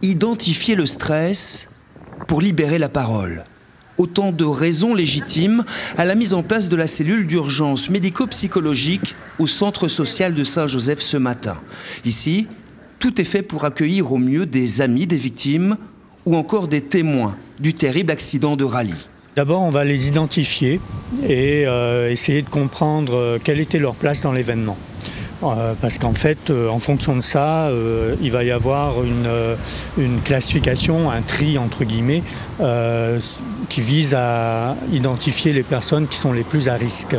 Identifier le stress pour libérer la parole. Autant de raisons légitimes à la mise en place de la cellule d'urgence médico-psychologique au centre social de Saint-Joseph ce matin. Ici, tout est fait pour accueillir au mieux des amis des victimes ou encore des témoins du terrible accident de rallye. D'abord, on va les identifier et essayer de comprendre quelle était leur place dans l'événement. Parce qu'en fait, en fonction de ça, il va y avoir une classification, un tri entre guillemets, qui vise à identifier les personnes qui sont les plus à risque.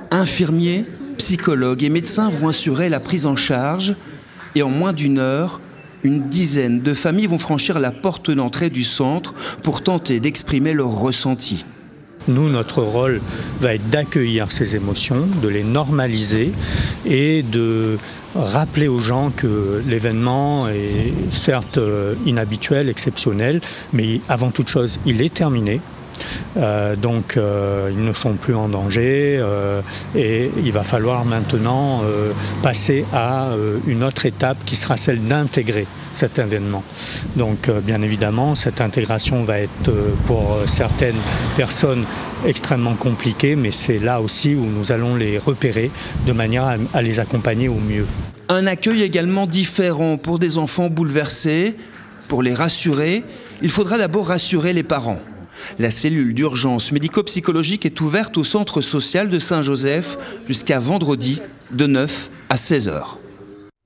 Infirmiers, psychologues et médecins vont assurer la prise en charge et en moins d'une heure, une dizaine de familles vont franchir la porte d'entrée du centre pour tenter d'exprimer leurs ressentis. Nous, notre rôle va être d'accueillir ces émotions, de les normaliser et de rappeler aux gens que l'événement est certes inhabituel, exceptionnel, mais avant toute chose, il est terminé. Donc ils ne sont plus en danger et il va falloir maintenant passer à une autre étape qui sera celle d'intégrer cet événement. Donc bien évidemment cette intégration va être pour certaines personnes extrêmement compliquée, mais c'est là aussi où nous allons les repérer de manière à les accompagner au mieux. Un accueil également différent pour des enfants bouleversés. Pour les rassurer, il faudra d'abord rassurer les parents. La cellule d'urgence médico-psychologique est ouverte au centre social de Saint-Joseph jusqu'à vendredi de 9 à 16 h.